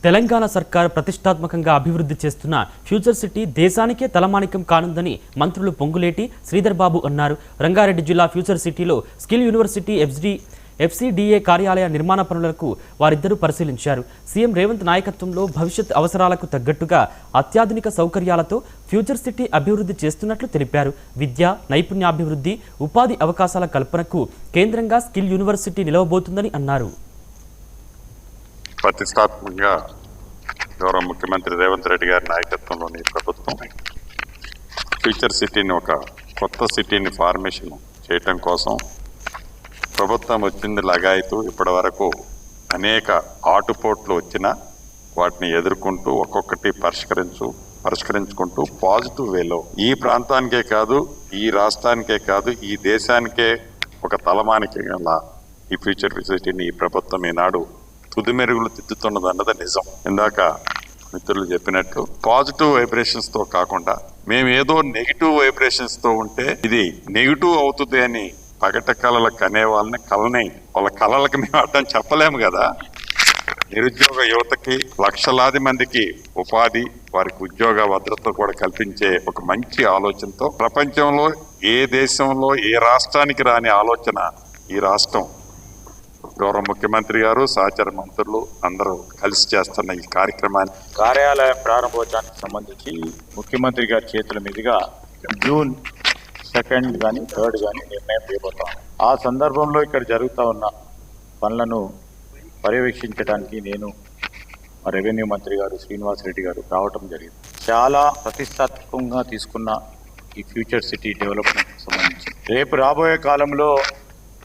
తెలంగాణ సర్కార్ ప్రతిష్టాత్మకంగా అభివృద్ధి చేస్తున్న ఫ్యూచర్ సిటీ దేశానికే తలమానికం కానుందని మంత్రులు పొంగులేటి శ్రీధర్ బాబు అన్నారు. రంగారెడ్డి జిల్లా ఫ్యూచర్ సిటీలో స్కిల్ యూనివర్సిటీ ఎఫ్సిడిఏ కార్యాలయ నిర్మాణ పనులకు వారిద్దరూ పరిశీలించారు. సీఎం రేవంత్ నాయకత్వంలో భవిష్యత్ అవసరాలకు తగ్గట్టుగా అత్యాధునిక సౌకర్యాలతో ఫ్యూచర్ సిటీ అభివృద్ధి చేస్తున్నట్లు తెలిపారు. విద్య, నైపుణ్యాభివృద్ధి, ఉపాధి అవకాశాల కల్పనకు కేంద్రంగా స్కిల్ యూనివర్సిటీ నిలవబోతుందని అన్నారు. ప్రతిష్టాత్మకంగా గౌరవ ముఖ్యమంత్రి రేవంత్ రెడ్డి గారి నాయకత్వంలోని ప్రభుత్వం ఫ్యూచర్ సిటీని ఒక కొత్త సిటీని ఫార్మేషన్ చేయటం కోసం ప్రభుత్వం వచ్చింది లగాయతూ ఇప్పటి వరకు అనేక ఆటుపోట్లు వచ్చినా వాటిని ఎదుర్కొంటూ ఒక్కొక్కటి పరిష్కరించుకుంటూ పాజిటివ్ వేలో ఈ ప్రాంతానికే కాదు, ఈ రాష్ట్రానికే కాదు, ఈ దేశానికే ఒక తలమానికంగా ఈ ఫ్యూచర్ సిటీని ఈ ప్రభుత్వం ఈనాడు తుది మెరుగులు తిద్దుతున్నది అన్నది నిజం. ఇందాక మిత్రులు చెప్పినట్లు పాజిటివ్ వైబ్రేషన్స్ తో కాకుండా మేము ఏదో నెగిటివ్ వైబ్రేషన్స్ తో ఉంటే ఇది నెగిటివ్ అవుతుంది అని పగట కళలకు అనే వాళ్ళ కళలకు మేము అర్థం చెప్పలేము కదా. నిరుద్యోగ యువతకి లక్షలాది మందికి ఉపాధి, వారికి ఉద్యోగ భద్రత కూడా కల్పించే ఒక మంచి ఆలోచనతో ప్రపంచంలో ఏ దేశంలో ఏ రాష్ట్రానికి రాని ఆలోచన ఈ రాష్ట్రం గౌరవ ముఖ్యమంత్రి గారు, సహచర మంత్రులు అందరూ కలిసి చేస్తున్న ఈ కార్యాలయ ప్రారంభోత్సవానికి సంబంధించి ముఖ్యమంత్రి గారి చేతుల మీదుగా జూన్ 2 కానీ 3 కానీ నిర్ణయం చేయబోతాం. ఆ సందర్భంలో ఇక్కడ జరుగుతూ ఉన్న పనులను పర్యవేక్షించడానికి నేను రెవెన్యూ మంత్రి గారు శ్రీనివాస్ రెడ్డి గారు రావటం జరిగింది. చాలా ప్రతిష్టాత్మకంగా తీసుకున్న ఈ ఫ్యూచర్ సిటీ డెవలప్మెంట్ సంబంధించి రేపు రాబోయే కాలంలో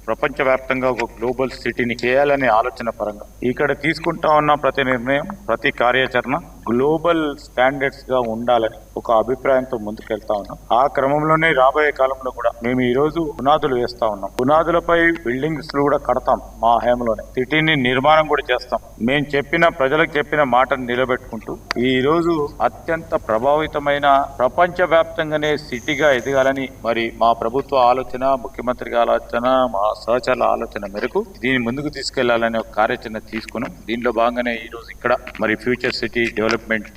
ప్రపంచవ్యాప్తంగా ఒక గ్లోబల్ సిటీని చేయాలనే ఆలోచన పరంగా ఇక్కడ తీసుకుంటా ఉన్న ప్రతి నిర్ణయం, ప్రతి కార్యాచరణ గ్లోబల్ స్టాండర్డ్స్ గా ఉండాలని ఒక అభిప్రాయంతో ముందుకెళ్తా ఉన్నాం. ఆ క్రమంలోనే రాబోయే కాలంలో కూడా మేము ఈ రోజు పునాదులు వేస్తా ఉన్నాం. పునాదులపై బిల్డింగ్స్ కూడా కడతాం. మా హయాంలోనే సిటీని నిర్మాణం కూడా చేస్తాం. మేము ప్రజలకు చెప్పిన మాటను నిలబెట్టుకుంటూ ఈ రోజు అత్యంత ప్రభావితమైన ప్రపంచవ్యాప్తంగానే సిటీగా ఎదగాలని మరి మా ప్రభుత్వ ఆలోచన, ముఖ్యమంత్రి గారి ఆలోచన, మా సహచరుల ఆలోచన మేరకు దీన్ని ముందుకు తీసుకెళ్లాలనే ఒక కార్యాచరణ తీసుకున్నాం. దీనిలో భాగంగానే ఈ రోజు ఇక్కడ మరి ఫ్యూచర్ సిటీ డెవలప్మెంట్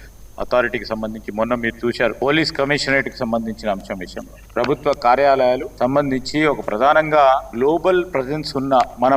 అథారిటీకి సంబంధించి మొన్న మీరు చూశారు, పోలీస్ కమిషనరేట్ కి సంబంధించిన అంశం విషయంలో ప్రభుత్వ కార్యాలయాలు సంబంధించి ఒక ప్రధానంగా గ్లోబల్ ప్రెజెన్స్ ఉన్న మన